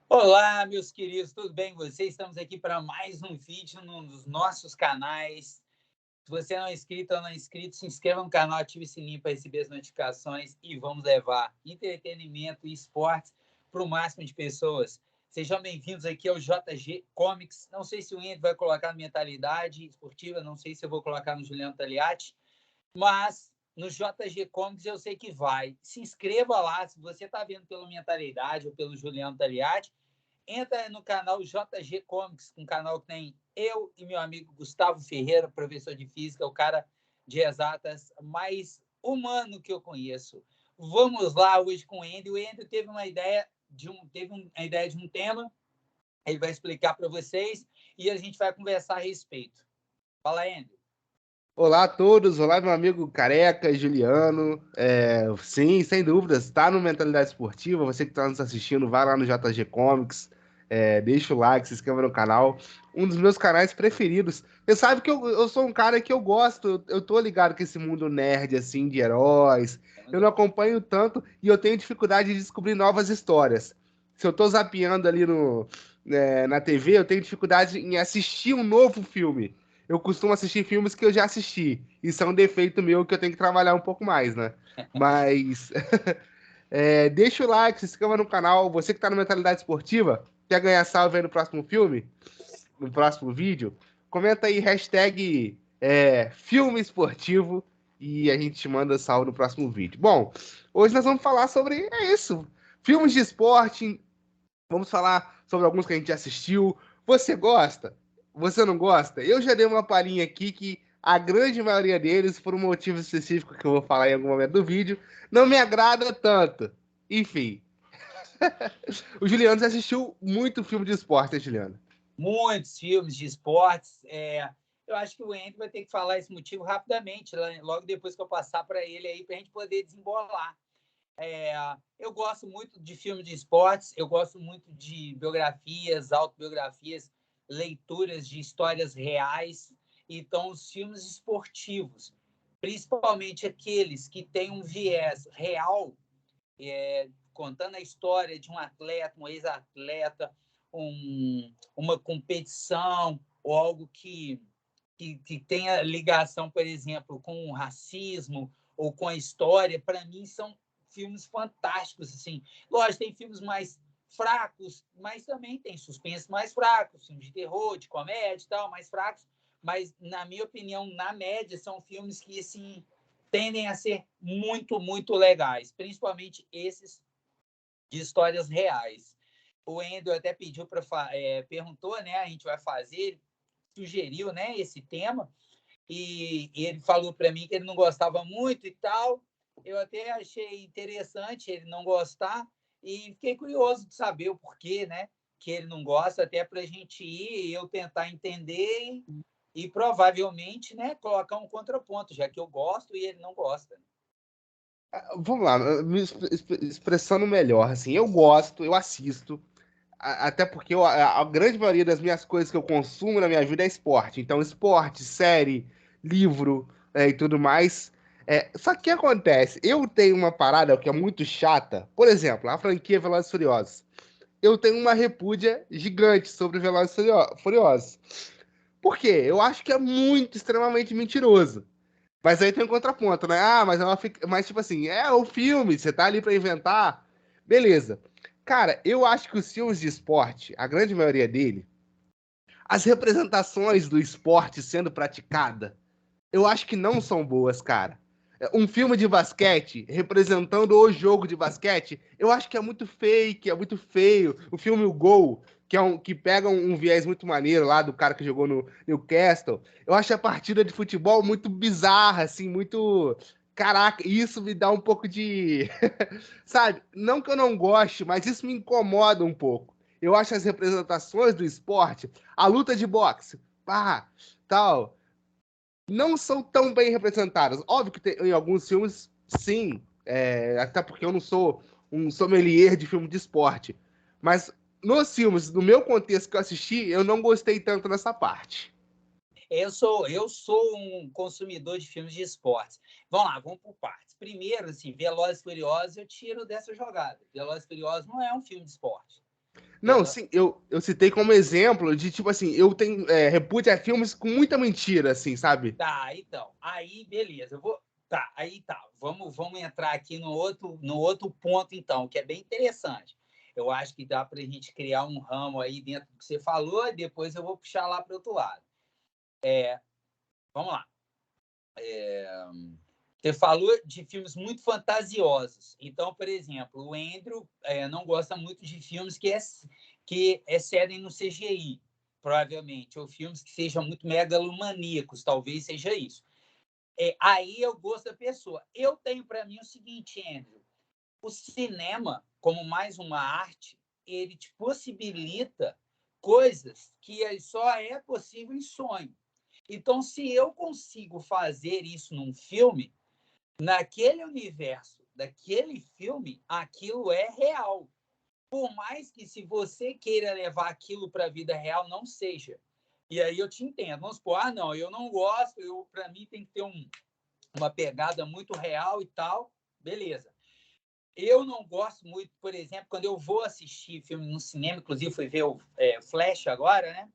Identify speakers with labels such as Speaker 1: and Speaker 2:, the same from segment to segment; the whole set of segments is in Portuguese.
Speaker 1: Olá, meus queridos, tudo bem com vocês? Estamos aqui para mais um vídeo nos nossos canais. Se você não é inscrito ou não é inscrito, se inscreva no canal, ative o sininho para receber as notificações e vamos levar entretenimento e esportes para o máximo de pessoas. Sejam bem-vindos aqui ao JG Comics. Não sei se o Andy vai colocar na Mentalidade Esportiva, não sei se eu vou colocar no Juliano Taliati, mas no JG Comics eu sei que vai. Se inscreva lá, se você está vendo pela Mentalidade ou pelo Juliano Taliati, entra no canal JG Comics, um canal que tem eu e meu amigo Gustavo Ferreira, professor de física, o cara de exatas mais humano que eu conheço. Vamos lá hoje com o Andy. O Andy teve uma ideia de um tema, ele vai explicar para vocês e a gente vai conversar a respeito. Fala, Andy.
Speaker 2: Olá a todos, olá meu amigo Careca, Juliano. Sim, sem dúvidas, está no Mentalidade Esportiva. Você que está nos assistindo, vai lá no JG Comics, deixa o like, se inscreva no canal. Um dos meus canais preferidos. Você sabe que eu sou um cara que eu gosto, eu tô ligado com esse mundo nerd, assim, de heróis. Eu não acompanho tanto e eu tenho dificuldade de descobrir novas histórias. Se eu tô zapeando ali na TV, eu tenho dificuldade em assistir um novo filme. Eu costumo assistir filmes que eu já assisti. Isso é um defeito meu que eu tenho que trabalhar um pouco mais, né? Mas deixa o like, se inscreva no canal. Você que tá na Mentalidade Esportiva, quer ganhar salve aí no próximo filme, no próximo vídeo, comenta aí hashtag filme esportivo e a gente te manda salve no próximo vídeo. Bom, hoje nós vamos falar sobre isso. Filmes de esporte, vamos falar sobre alguns que a gente já assistiu. Você gosta? Você não gosta? Eu já dei uma palhinha aqui que a grande maioria deles, por um motivo específico que eu vou falar em algum momento do vídeo, não me agrada tanto. Enfim, o Juliano já assistiu muito filme de esporte, né, Juliano?
Speaker 1: Muitos filmes de esportes. Eu acho que o Andy vai ter que falar esse motivo rapidamente, logo depois que eu passar para ele aí, para a gente poder desembolar. Eu gosto muito de filmes de esportes, eu gosto muito de biografias, autobiografias, leituras de histórias reais. Então, os filmes esportivos, principalmente aqueles que têm um viés real, contando a história de um atleta, um ex-atleta, uma competição ou algo que tenha ligação, por exemplo, com o racismo ou com a história, para mim são filmes fantásticos. Assim. Lógico, tem filmes mais fracos, mas também tem suspense mais fracos, filmes de terror, de comédia e tal, mais fracos. Mas, na minha opinião, na média, são filmes que assim, tendem a ser muito, muito legais, principalmente esses de histórias reais. O Endo até pediu para perguntou, né? A gente vai fazer, sugeriu, né? Esse tema e ele falou para mim que ele não gostava muito e tal. Eu até achei interessante ele não gostar e fiquei curioso de saber o porquê, né? Que ele não gosta, até para a gente ir e eu tentar entender e provavelmente, né? Colocar um contraponto, já que eu gosto e ele não gosta.
Speaker 2: Vamos lá, me expressando melhor, assim, eu gosto, eu assisto, até porque a grande maioria das minhas coisas que eu consumo na minha vida é esporte. Então, esporte, série, livro, e tudo mais. Só que o que acontece? Eu tenho uma parada que é muito chata. Por exemplo, a franquia Velozes e Furiosos. Eu tenho uma repúdia gigante sobre Velozes e Furiosos. Por quê? Eu acho que é muito, extremamente mentiroso. Mas aí tem um contraponto, né? Ah, mas tipo assim, é o filme, você tá ali pra inventar. Beleza. Cara, eu acho que os filmes de esporte, a grande maioria dele, as representações do esporte sendo praticada, eu acho que não são boas, cara. Um filme de basquete representando o jogo de basquete, eu acho que é muito fake, é muito feio. O filme O Gol, que pega um viés muito maneiro lá do cara que jogou no Newcastle, eu acho a partida de futebol muito bizarra, assim, muito. Caraca, isso me dá um pouco de. Sabe? Não que eu não goste, mas isso me incomoda um pouco. Eu acho as representações do esporte, a luta de boxe, pá, tal, não são tão bem representadas. Óbvio que em alguns filmes, sim, até porque eu não sou um sommelier de filme de esporte. Mas nos filmes, no meu contexto que eu assisti, eu não gostei tanto dessa parte.
Speaker 1: Eu sou um consumidor de filmes de esportes. Vamos lá, vamos por partes. Primeiro, assim, Velozes e Furiosos eu tiro dessa jogada. Velozes e Furiosos não é um filme de esporte.
Speaker 2: Não, sim, eu citei como exemplo de, tipo assim, eu tenho repúdio a filmes com muita mentira, assim, sabe?
Speaker 1: Tá, então. Aí, beleza. Eu vou. Tá, aí tá. Vamos entrar aqui no outro ponto, então, que é bem interessante. Eu acho que dá para a gente criar um ramo aí dentro do que você falou, e depois eu vou puxar lá para o outro lado. Vamos lá. Você falou de filmes muito fantasiosos. Então, por exemplo, o Andrew não gosta muito de filmes que excedem no CGI, provavelmente, ou filmes que sejam muito megalomaníacos, talvez seja isso. Aí eu gosto da pessoa. Eu tenho para mim o seguinte, Andrew: o cinema, como mais uma arte, ele te possibilita coisas que só é possível em sonho. Então, se eu consigo fazer isso num filme, naquele universo daquele filme, aquilo é real. Por mais que, se você queira levar aquilo para a vida real, não seja. E aí eu te entendo. Vamos supor, não, eu não gosto, para mim tem que ter uma pegada muito real e tal. Beleza. Eu não gosto muito, por exemplo, quando eu vou assistir filme no cinema, inclusive fui ver o Flash agora, né?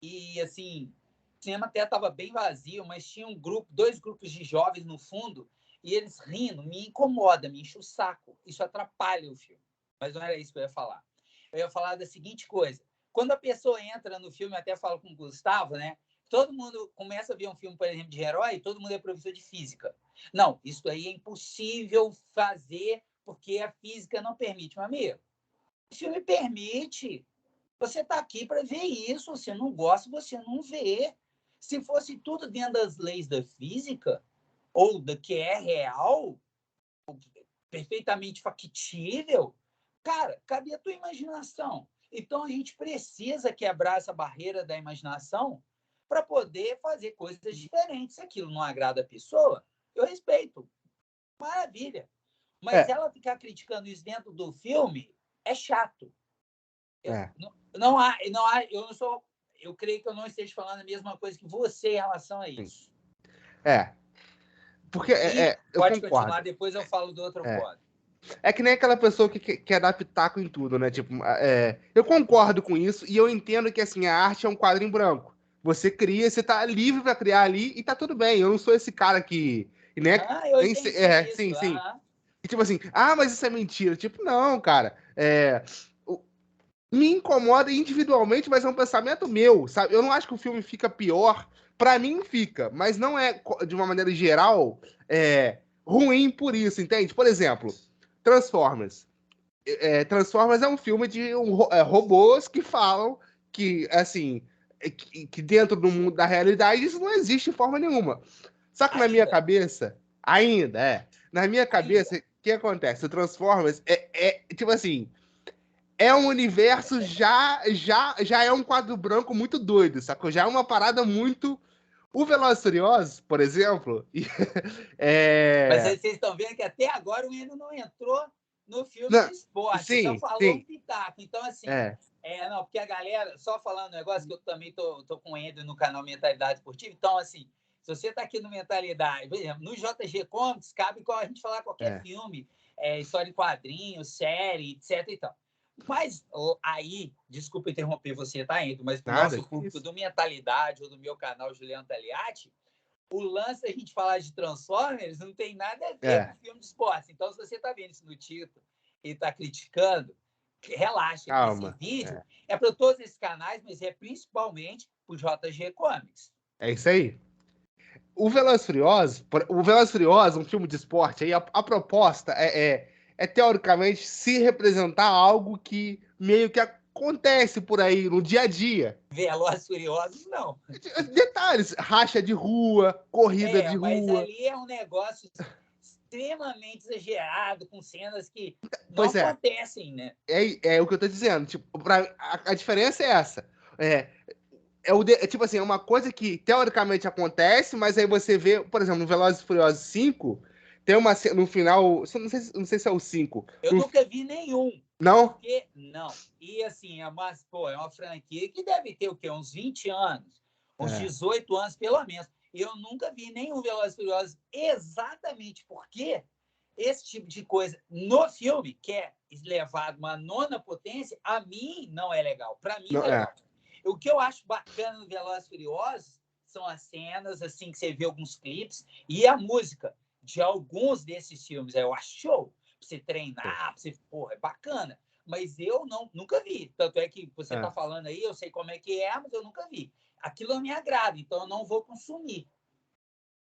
Speaker 1: E, assim, o cinema até estava bem vazio, mas tinha dois grupos de jovens no fundo, e eles rindo, me incomoda, me enche o saco. Isso atrapalha o filme. Mas não era isso que eu ia falar. Eu ia falar da seguinte coisa: quando a pessoa entra no filme, até falo com o Gustavo, né? Todo mundo começa a ver um filme, por exemplo, de herói, todo mundo é professor de física. Não, isso aí é impossível fazer porque a física não permite. Meu amigo, o filme permite. Você está aqui para ver isso. Você não gosta, você não vê. Se fosse tudo dentro das leis da física, ou do que é real, perfeitamente factível, cara, cadê a tua imaginação? Então, a gente precisa quebrar essa barreira da imaginação para poder fazer coisas diferentes. Se aquilo não agrada a pessoa, eu respeito. Maravilha. Mas
Speaker 2: É,
Speaker 1: ela ficar criticando isso dentro do filme é chato.
Speaker 2: é,
Speaker 1: Eu não sou. Eu creio que eu não esteja falando a mesma coisa que você em relação a
Speaker 2: sim.
Speaker 1: isso.
Speaker 2: É, porque
Speaker 1: E
Speaker 2: eu
Speaker 1: pode
Speaker 2: concordo.
Speaker 1: continuar, depois eu falo do outro
Speaker 2: É.
Speaker 1: ponto.
Speaker 2: É que nem aquela pessoa que quer dar pitaco em tudo, né? Tipo, eu concordo com isso e eu entendo que, assim, a arte é um quadro em branco. Você cria, você tá livre para criar ali e tá tudo bem. Eu não sou esse cara que... Nem,
Speaker 1: Eu
Speaker 2: nem,
Speaker 1: entendi isso.
Speaker 2: sim, sim. E tipo assim, mas isso é mentira. Tipo, não, cara. Me incomoda individualmente, mas é um pensamento meu, sabe? Eu não acho que o filme fica pior. Pra mim fica, mas não é, de uma maneira geral, ruim por isso, entende? Por exemplo, Transformers. Transformers é um filme de robôs que falam que, assim, que dentro do mundo da realidade isso não existe de forma nenhuma. Só que na minha
Speaker 1: Ainda.
Speaker 2: cabeça, na minha
Speaker 1: Ainda.
Speaker 2: cabeça, o que acontece? O Transformers tipo assim, é um universo já é um quadro branco muito doido, sacou? Já é uma parada muito. O Velozes e Furiosos, por exemplo,
Speaker 1: Mas
Speaker 2: é.
Speaker 1: vocês estão vendo que até agora o Eno não entrou no filme de
Speaker 2: Não,
Speaker 1: esporte, só
Speaker 2: sim,
Speaker 1: falou um
Speaker 2: sim.
Speaker 1: pitaco. Então, assim,
Speaker 2: É,
Speaker 1: não, porque a galera, só falando um negócio que eu também tô com o Endo no canal Mentalidade Esportiva, então, assim, se você está aqui no Mentalidade, por exemplo, no JG Comics, cabe a gente falar qualquer
Speaker 2: é.
Speaker 1: filme, história em quadrinhos, série, etc. e tal. Mas aí, desculpa interromper você, tá, Endo, mas para o
Speaker 2: Nada,
Speaker 1: nosso
Speaker 2: que
Speaker 1: público
Speaker 2: isso.
Speaker 1: do Mentalidade ou do meu canal Juliano Taliati, o lance da gente falar de Transformers não tem nada a ver com
Speaker 2: É,
Speaker 1: filme de esporte. Então, se você está vendo isso no título e está criticando, relaxa, que esse
Speaker 2: calma.
Speaker 1: vídeo
Speaker 2: É,
Speaker 1: é para todos esses canais, mas é principalmente para o JG Comics.
Speaker 2: é isso aí. O Velozes e Furiosos, um filme de esporte, aí a proposta teoricamente se representar algo que meio que acontece por aí no dia a dia.
Speaker 1: Velozes Furiosos, não.
Speaker 2: Detalhes, racha de rua, corrida de
Speaker 1: Mas
Speaker 2: rua.
Speaker 1: ali é um negócio extremamente exagerado, com cenas que não
Speaker 2: Pois é,
Speaker 1: acontecem, né?
Speaker 2: é o que eu tô dizendo. Tipo, a diferença é essa. É, tipo assim, é uma coisa que teoricamente acontece, mas aí você vê, por exemplo, no Velozes e Furiosos 5, tem uma cena no final, não sei se é o 5.
Speaker 1: Eu nunca vi nenhum.
Speaker 2: Não?
Speaker 1: Porque, não. E assim, é uma franquia que deve ter o quê? Uns 20 anos, uns
Speaker 2: É.
Speaker 1: 18 anos, pelo menos. E eu nunca vi nenhum Velozes e Furiosos exatamente porque esse tipo de coisa no filme, que é levado uma nona potência, a mim não é legal. Para mim não é legal. O que eu acho bacana no Velozes e Furiosos são as cenas, assim, que você vê alguns clipes, e a música de alguns desses filmes. Eu acho show. Pra você treinar, porra, é bacana. Mas eu nunca vi. Tanto é que você tá falando aí, eu sei como é que é, mas eu nunca vi. Aquilo não me agrada, então eu não vou consumir.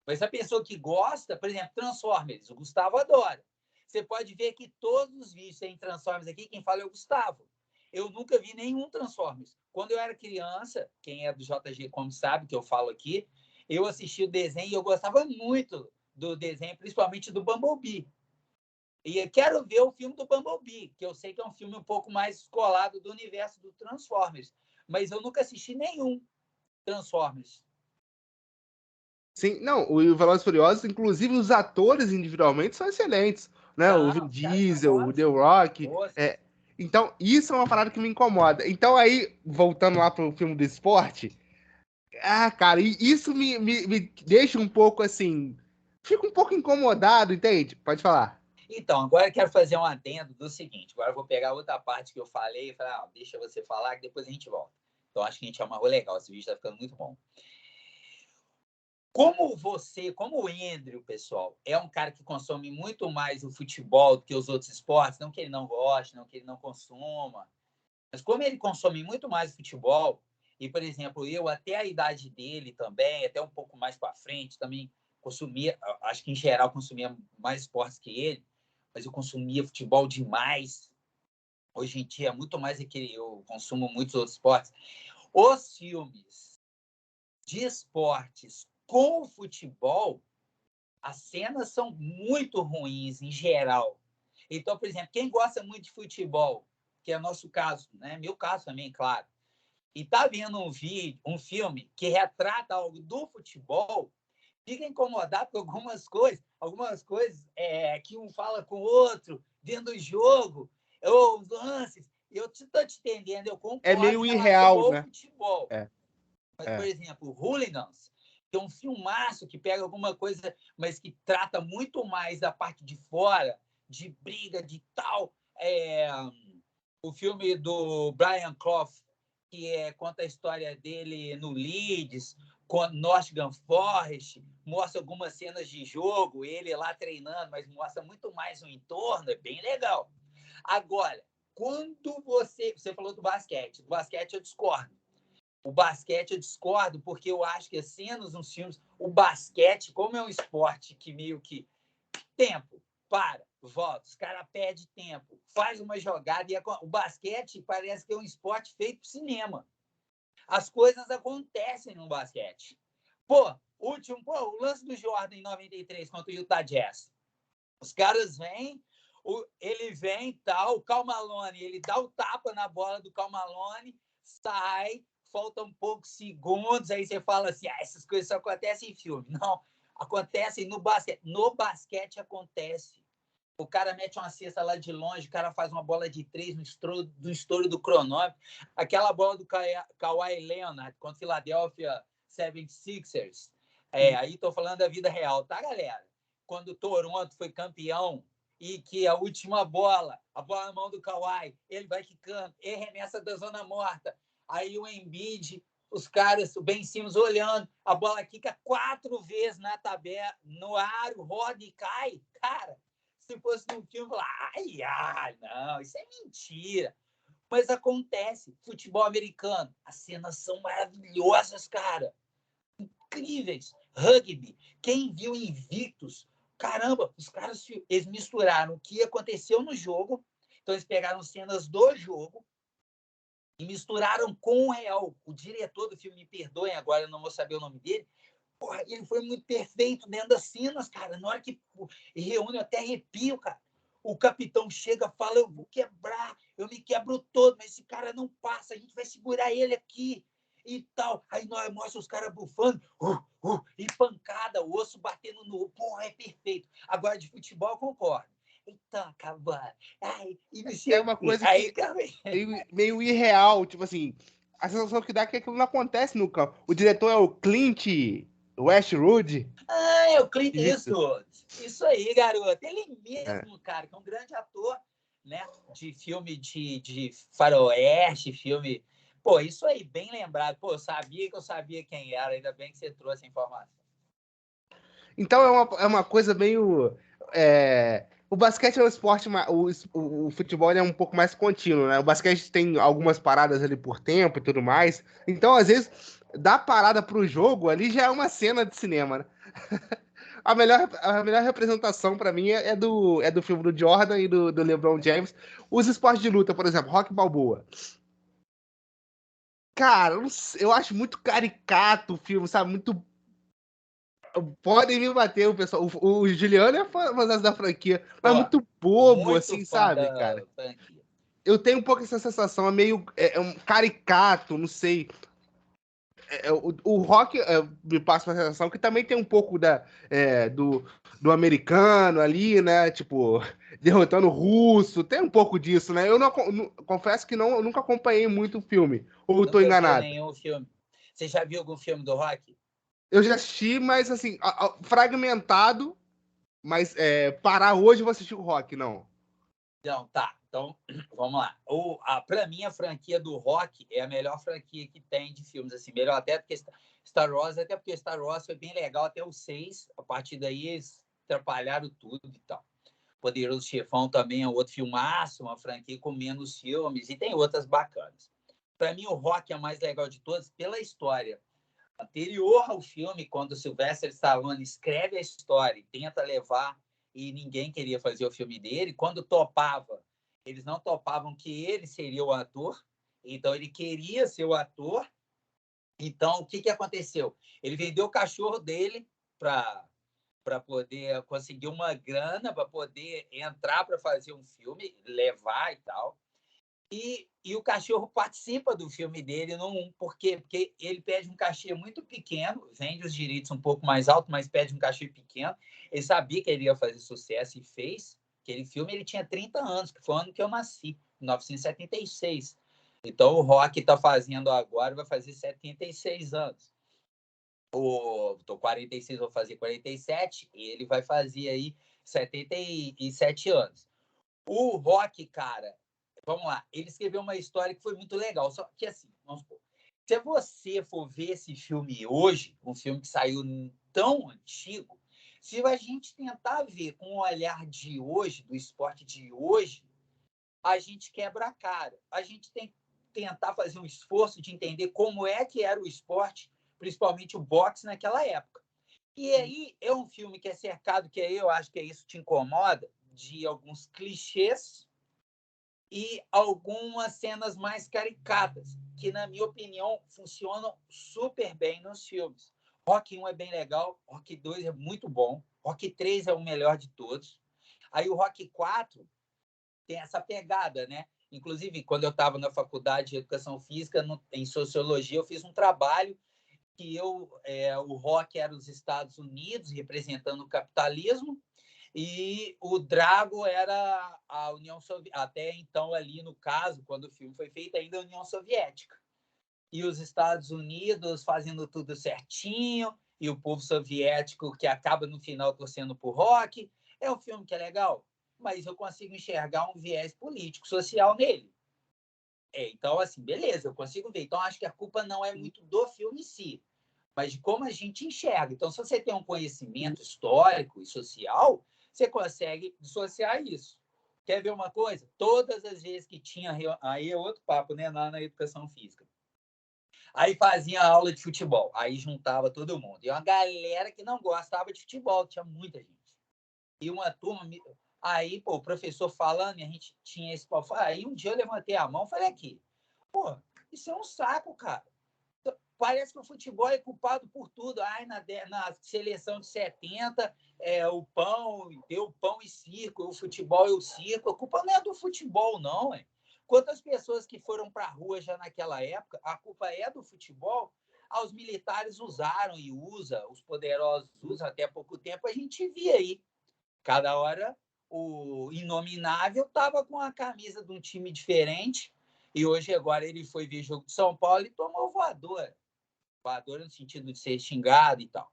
Speaker 1: Mas a pessoa que gosta, por exemplo, Transformers, o Gustavo adora. Você pode ver que todos os vídeos em Transformers aqui, quem fala é o Gustavo. Eu nunca vi nenhum Transformers. Quando eu era criança, quem é do JG como sabe que eu falo aqui, eu assisti o desenho e eu gostava muito do desenho, principalmente do Bumblebee. E eu quero ver o filme do Bumblebee, que eu sei que é um filme um pouco mais descolado do universo do Transformers. Mas eu nunca assisti nenhum Transformers.
Speaker 2: Sim, não, o Velozes e Furiosos, inclusive os atores individualmente são excelentes, né? O Vin Diesel, o The Rock. Então, isso é uma parada que me incomoda. Então, aí, voltando lá pro filme do esporte, cara, isso me deixa um pouco assim. Fico um pouco incomodado, entende? Pode falar.
Speaker 1: Então, agora eu quero fazer um adendo do seguinte. Agora eu vou pegar outra parte que eu falei e falar, deixa você falar, que depois a gente volta. Então, acho que a gente amarrou legal. Esse vídeo está ficando muito bom. Como o Andrew, pessoal, é um cara que consome muito mais o futebol do que os outros esportes, não que ele não goste, não que ele não consuma, mas como ele consome muito mais o futebol, e, por exemplo, eu, até a idade dele também, até um pouco mais para frente, também consumia, acho que em geral consumia mais esportes que ele, mas eu consumia futebol demais. Hoje em dia, muito mais do que eu consumo muitos outros esportes. Os filmes de esportes com o futebol, as cenas são muito ruins em geral. Então, por exemplo, quem gosta muito de futebol, que é o nosso caso, né? Meu caso também, claro, e está vendo um filme que retrata algo do futebol, fica incomodado com algumas coisas que um fala com o outro dentro do jogo, ou os lances. Eu estou te entendendo, eu concordo
Speaker 2: é meio
Speaker 1: em relação
Speaker 2: irreal,
Speaker 1: ao
Speaker 2: né?
Speaker 1: futebol. Mas, por exemplo, Hooligans, que é um filmaço que pega alguma coisa, mas que trata muito mais da parte de fora, de briga, de tal. O filme do Brian Clough, que conta a história dele no Leeds, com Nottingham Forest, mostra algumas cenas de jogo, ele lá treinando, mas mostra muito mais o entorno, é bem legal. Agora, quando você falou do basquete eu discordo. O basquete eu discordo, porque eu acho que as cenas nos filmes, o basquete, como é um esporte que meio que tempo, volta, os caras perdem tempo, faz uma jogada, e o basquete parece que é um esporte feito para cinema. As coisas acontecem no basquete. O lance do Jordan em 93 contra o Utah Jazz. Os caras vêm, ele vem, tal, o Karl Malone, ele dá o tapa na bola do Karl Malone, sai, faltam poucos segundos, aí você fala assim, essas coisas só acontecem em filme. Não, acontecem no basquete. No basquete acontece. O cara mete uma cesta lá de longe, o cara faz uma bola de 3 no estouro do cronômetro. Aquela bola do Kawhi Leonard contra o Philadelphia 76ers. Aí estou falando da vida real, tá, galera? Quando o Toronto foi campeão e que a última bola, a bola na mão do Kawhi, ele vai quicando, ele remessa da zona morta. Aí o Embiid, os caras, o Ben Simmons olhando, a bola quica 4 vezes na tabela, no aro, roda e cai. Cara, se fosse num filme, falar, não, isso é mentira. Mas acontece. Futebol americano, as cenas são maravilhosas, cara. Incríveis. Rugby, quem viu Invictus? Caramba, os caras eles misturaram o que aconteceu no jogo, então eles pegaram cenas do jogo e misturaram com o real. O diretor do filme, me perdoem agora, eu não vou saber o nome dele, porra, ele foi muito perfeito dentro das cenas, cara. Na hora que reúne, eu até arrepio, cara. O capitão chega, fala, eu vou quebrar, eu me quebro todo, mas esse cara não passa, a gente vai segurar ele aqui e tal. Aí nós mostra os caras bufando, e pancada, o osso batendo no... Porra, é perfeito. Agora, de futebol, eu concordo. Então, acabou.
Speaker 2: É uma coisa que meio irreal, tipo assim, a sensação que dá é que aquilo não acontece no campo. O diretor é o Clint Westwood?
Speaker 1: Ah, é o Clint
Speaker 2: Isso.
Speaker 1: Eastwood. Isso aí, garoto. Ele
Speaker 2: É.
Speaker 1: mesmo, cara, que é um grande ator, né? De filme de faroeste, filme... Pô, isso aí, bem lembrado. Pô, eu sabia quem era. Ainda bem que você trouxe a informação.
Speaker 2: Então é uma coisa meio. O basquete é um esporte, o futebol ele é um pouco mais contínuo, né? O basquete tem algumas paradas ali por tempo e tudo mais. Então, às vezes, dar parada pro jogo ali já é uma cena de cinema, né? A melhor representação pra mim é do filme do Jordan e do LeBron James. Os esportes de luta, por exemplo, Rock Balboa. Cara, eu não sei, eu acho muito caricato o filme, sabe? Muito. Podem me bater, o pessoal. O Juliano é fã da franquia, mas
Speaker 1: Pô,
Speaker 2: muito bobo,
Speaker 1: muito
Speaker 2: assim,
Speaker 1: fã
Speaker 2: sabe,
Speaker 1: da
Speaker 2: cara?
Speaker 1: franquia.
Speaker 2: Eu tenho um pouco essa sensação, é meio um caricato, não sei. O Rock me passa uma sensação que também tem um pouco do americano ali, né? Tipo, derrotando o russo, tem um pouco disso, né? Eu confesso que eu nunca acompanhei muito o filme, ou eu tô
Speaker 1: Nunca viu
Speaker 2: enganado.
Speaker 1: nenhum filme. Você já viu algum filme do Rock?
Speaker 2: Eu já assisti, mas assim, fragmentado. Mas parar hoje eu vou assistir o Rock, não.
Speaker 1: Não, tá. Então, vamos lá. Para mim, a franquia do Rock é a melhor franquia que tem de filmes. Assim, melhor até porque Star Wars, até porque Star Wars foi bem legal até o 6. A partir daí, eles atrapalharam tudo e tal. Poderoso Chefão também é outro filmaço, uma franquia com menos filmes. E tem outras bacanas. Para mim, o Rock é a mais legal de todas pela história. Anterior ao filme, quando o Sylvester Stallone escreve a história e tenta levar, e ninguém queria fazer o filme dele, quando topava, eles não topavam que ele seria o ator, então ele queria ser o ator. Então, o que aconteceu? Ele vendeu o cachorro dele para poder conseguir uma grana, para poder entrar para fazer um filme, levar e tal. E o cachorro participa do filme dele, não, por quê? Porque ele pede um cachê muito pequeno, vende os direitos um pouco mais alto, mas pede um cachê pequeno. Ele sabia que ele ia fazer sucesso e fez. Aquele filme ele tinha 30 anos, que foi o ano que eu nasci, em 1976. Então o Rock está fazendo agora, vai fazer 76 anos. Estou 46, vou fazer 47, e ele vai fazer aí 77 anos. O Rock, cara, vamos lá, ele escreveu uma história que foi muito legal, só que assim, vamos supor, se você for ver esse filme hoje, um filme que saiu tão antigo, se a gente tentar ver com o olhar de hoje, do esporte de hoje, a gente quebra a cara. A gente tem que tentar fazer um esforço de entender como é que era o esporte, principalmente o boxe naquela época. E aí é um filme que é cercado, que aí eu acho que isso te incomoda, de alguns clichês e algumas cenas mais caricatas, que, na minha opinião, funcionam super bem nos filmes. Rock 1 é bem legal, Rock 2 é muito bom, Rock 3 é o melhor de todos. Aí o Rock 4 tem essa pegada, né? Inclusive, quando eu estava na faculdade de Educação Física, em Sociologia, eu fiz um trabalho que o Rock era os Estados Unidos, representando o capitalismo, e o Drago era a União Soviética, até então ali no caso, quando o filme foi feito, ainda a União Soviética. E os Estados Unidos fazendo tudo certinho, e o povo soviético que acaba no final torcendo por Rock. É um filme que é legal, mas eu consigo enxergar um viés político, social nele. Então, assim, beleza, eu consigo ver. Então, acho que a culpa não é muito do filme em si, mas de como a gente enxerga. Então, se você tem um conhecimento histórico e social, você consegue dissociar isso. Quer ver uma coisa? Todas as vezes que tinha... Aí é outro papo, né? Lá na educação física. Aí fazia aula de futebol. Aí juntava todo mundo. E uma galera que não gostava de futebol. Tinha muita gente. E uma turma... Aí, pô, o professor falando, e a gente tinha esse papo. Aí um dia eu levantei a mão e falei aqui, pô, isso é um saco, cara. Parece que o futebol é culpado por tudo. Ai, na seleção de 70, o pão, deu pão e circo, o futebol e o circo. A culpa não é do futebol, não. Quantas pessoas que foram para a rua já naquela época, a culpa é do futebol? Os militares usaram e usam, os poderosos usam até há pouco tempo, a gente via aí. Cada hora o inominável estava com a camisa de um time diferente, e hoje agora ele foi ver jogo de São Paulo e tomou voadora no sentido de ser xingado e tal.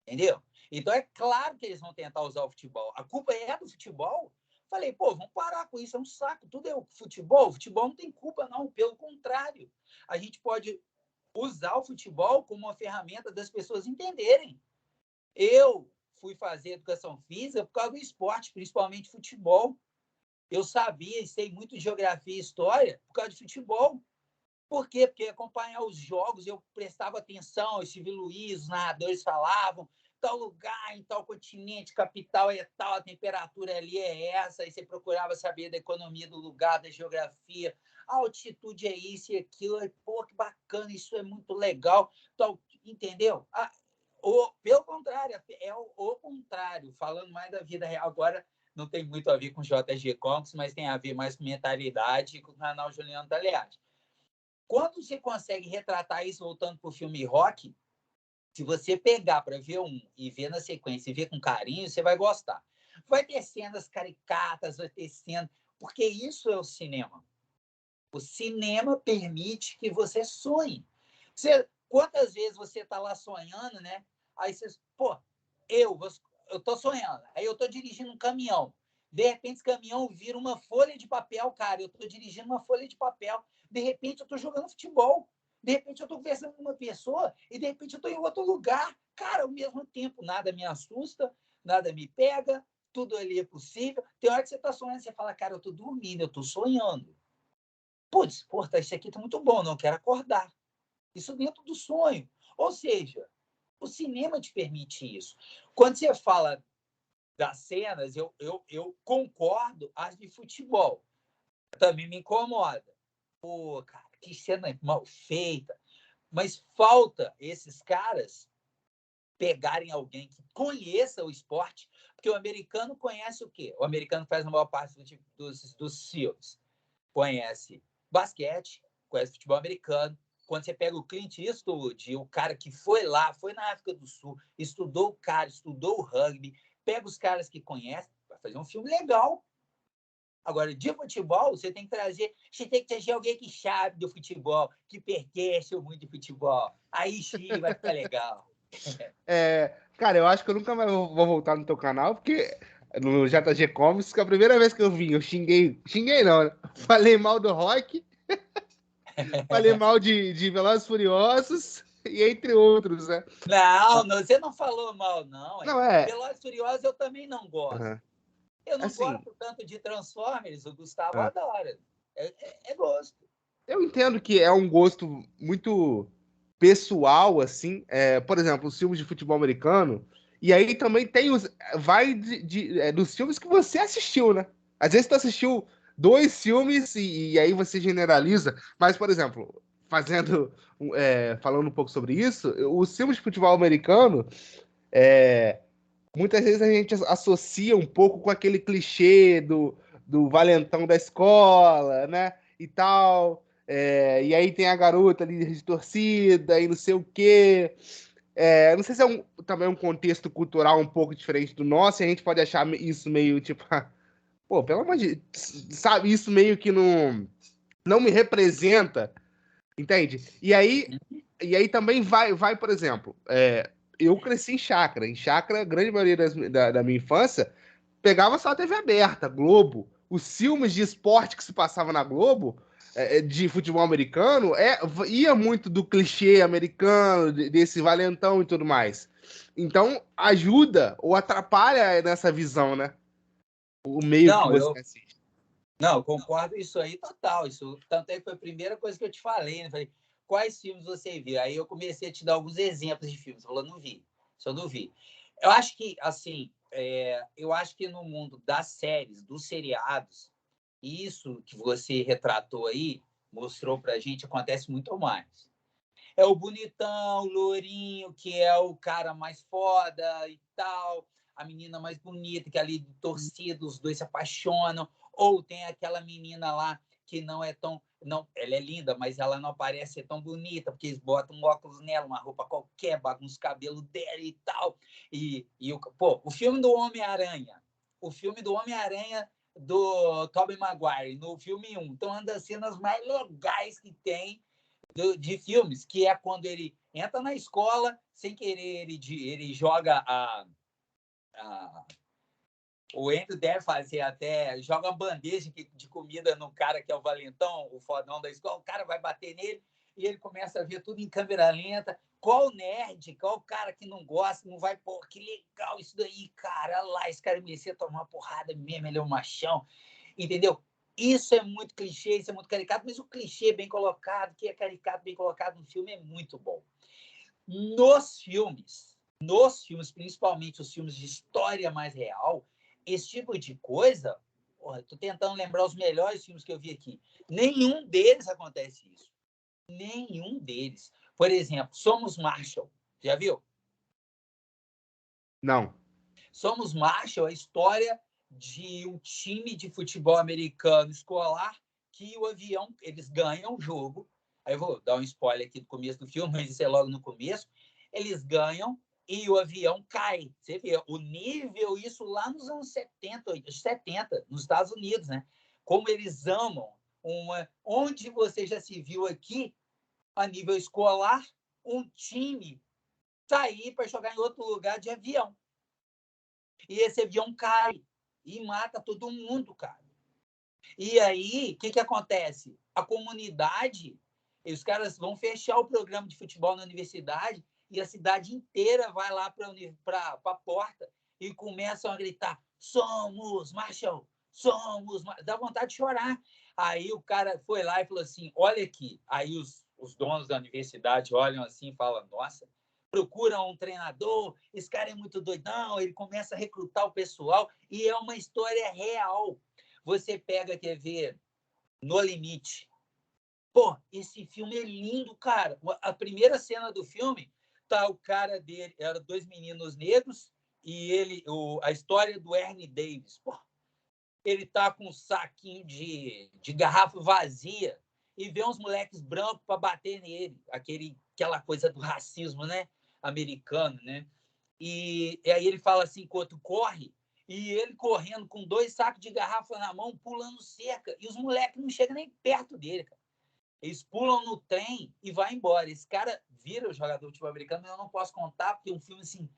Speaker 1: Entendeu? Então, é claro que eles vão tentar usar o futebol. A culpa é do futebol? Falei, pô, vamos parar com isso, é um saco. Tudo é o futebol. O futebol não tem culpa, não. Pelo contrário, a gente pode usar o futebol como uma ferramenta das pessoas entenderem. Eu fui fazer educação física por causa do esporte, principalmente futebol. Eu sabia e sei muito de geografia e história por causa de futebol. Por quê? Porque acompanhar os jogos, eu prestava atenção, o Steve Luiz, os narradores falavam, tal lugar, em tal continente, capital é tal, a temperatura ali é essa, aí você procurava saber da economia do lugar, da geografia, a altitude é isso e aquilo, aí, pô, que bacana, isso é muito legal, tal, entendeu? Pelo contrário, é o contrário, falando mais da vida real, agora não tem muito a ver com JG Comics, mas tem a ver mais com mentalidade e com o canal Juliano Taliati. Quando você consegue retratar isso voltando para o filme Rock, se você pegar para ver um e ver na sequência e ver com carinho, você vai gostar. Vai ter cenas caricatas, vai ter cenas... Porque isso é o cinema. O cinema permite que você sonhe. Quantas vezes você está lá sonhando, né? Aí você... Pô, eu estou sonhando. Aí eu estou dirigindo um caminhão. De repente, esse caminhão vira uma folha de papel, cara. Eu estou dirigindo uma folha de papel. De repente, eu estou jogando futebol. De repente, eu estou conversando com uma pessoa e, de repente, eu estou em outro lugar. Cara, ao mesmo tempo, nada me assusta, nada me pega, tudo ali é possível. Tem hora que você está sonhando, você fala, cara, eu estou dormindo, eu estou sonhando. Putz, porra, isso aqui está muito bom, não quero acordar. Isso dentro do sonho. Ou seja, o cinema te permite isso. Quando você fala das cenas, eu concordo, as de futebol também me incomoda. Pô, cara, que cena mal feita. Mas falta esses caras pegarem alguém que conheça o esporte, porque o americano conhece o quê? O americano faz a maior parte dos filmes. Conhece basquete, conhece futebol americano. Quando você pega o Clint Eastwood, o cara que foi lá, foi na África do Sul, estudou o cara, estudou o rugby, pega os caras que conhecem, vai fazer um filme legal. Agora, de futebol, você tem que trazer alguém que sabe do futebol, que pertence ao mundo de futebol. Aí sim vai ficar legal.
Speaker 2: Cara, eu acho que eu nunca mais vou voltar no teu canal, porque no JG Comics, que a primeira vez que eu vim, eu xinguei não, né? Falei mal do Rock, falei mal de Velozes e Furiosos, e entre outros, né?
Speaker 1: Não, você não falou mal, não.
Speaker 2: Não, é.
Speaker 1: Velozes e Furiosos eu também não gosto.
Speaker 2: Uhum.
Speaker 1: Eu não
Speaker 2: Assim,
Speaker 1: gosto tanto de Transformers, o Gustavo
Speaker 2: ah,
Speaker 1: adora. É gosto.
Speaker 2: eu entendo que é um gosto muito pessoal, assim. Por exemplo, os filmes de futebol americano. E aí também tem os. Vai dos filmes que você assistiu, né? Às vezes tu assistiu dois filmes e aí você generaliza. Mas, por exemplo, falando um pouco sobre isso, os filmes de futebol americano, muitas vezes a gente associa um pouco com aquele clichê do valentão da escola, né? E tal. E aí tem a garota ali de torcida e não sei o quê. Não sei se também um contexto cultural um pouco diferente do nosso, e a gente pode achar isso meio tipo, pô, pelo amor de Deus, sabe, isso meio que não me representa, entende? E aí também vai, por exemplo, eu cresci em chácara. Em chácara, a grande maioria da minha infância pegava só a TV aberta, Globo. Os filmes de esporte que se passava na Globo, de futebol americano, ia muito do clichê americano, desse valentão e tudo mais. Então, ajuda ou atrapalha nessa visão, né? O meio que
Speaker 1: Não,
Speaker 2: você assiste.
Speaker 1: não, concordo isso aí total. Isso, tanto é que foi a primeira coisa que eu te falei, né? Falei, quais filmes você viu? Aí eu comecei a te dar alguns exemplos de filmes. Você falou, não vi, só não vi. Eu acho que, assim, eu acho que no mundo das séries, dos seriados, isso que você retratou aí, mostrou pra gente, acontece muito mais. É o bonitão, o lourinho, que é o cara mais foda e tal, a menina mais bonita, que ali de torcida, os dois se apaixonam, ou tem aquela menina lá que não é tão. Não, ela é linda, mas ela não parece ser tão bonita, porque eles botam um óculos nela, uma roupa qualquer, bagunçam os cabelos dela e tal. O filme do Homem-Aranha, o filme do Homem-Aranha do Tobey Maguire, no filme 1, então, uma das cenas mais legais que tem de filmes, que é quando ele entra na escola, sem querer, ele joga o Andrew deve fazer até, joga uma bandeja de comida no cara que é o valentão, o fodão da escola, o cara vai bater nele e ele começa a ver tudo em câmera lenta. Qual nerd, qual cara que não gosta, não vai, pô, que legal isso daí, cara, olha lá, esse cara merecia tomar uma porrada mesmo, ele é um machão, entendeu? Isso é muito clichê, isso é muito caricato, mas o clichê bem colocado, que é caricato bem colocado no filme, é muito bom. Nos filmes, principalmente os filmes de história mais real, esse tipo de coisa, estou tentando lembrar os melhores filmes que eu vi aqui. Nenhum deles acontece isso. Nenhum deles. Por exemplo, Somos Marshall. Já viu?
Speaker 2: Não.
Speaker 1: Somos Marshall, a história de um time de futebol americano escolar que o avião, eles ganham o jogo. Aí eu vou dar um spoiler aqui do começo do filme, mas isso é logo no começo. Eles ganham e o avião cai. Você vê o nível, isso lá nos anos 70, nos Estados Unidos, né? Como eles amam onde você já se viu aqui, a nível escolar, um time sair para jogar em outro lugar de avião. E esse avião cai e mata todo mundo, cara. E aí, o que acontece? A comunidade, os caras vão fechar o programa de futebol na universidade e a cidade inteira vai lá para a porta e começam a gritar: somos, Marshall, somos. Dá vontade de chorar. Aí o cara foi lá e falou assim: olha aqui. Aí os donos da universidade olham assim e falam: nossa, procuram um treinador, esse cara é muito doidão, ele começa a recrutar o pessoal e é uma história real. Você pega, quer ver, No Limite. Pô, esse filme é lindo, cara. A primeira cena do filme tá o cara dele, eram dois meninos negros e a história do Ernie Davis. Pô, ele tá com um saquinho de garrafa vazia e vê uns moleques brancos para bater nele, aquela coisa do racismo, né, americano, né? E aí ele fala assim, enquanto corre, e ele correndo com 2 sacos de garrafa na mão, pulando cerca, e os moleques não chegam nem perto dele, cara. Eles pulam no trem e vai embora. Esse cara vira o jogador de futebol americano, mas eu não posso contar, porque é um filme assim